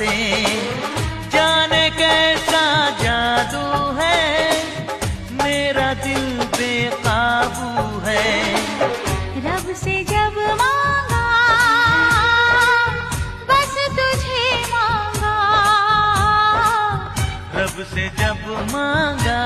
बातें, जाने कैसा जादू है, मेरा दिल बेकाबू है। रब से जब मांगा बस तुझे मांगा, रब से जब मांगा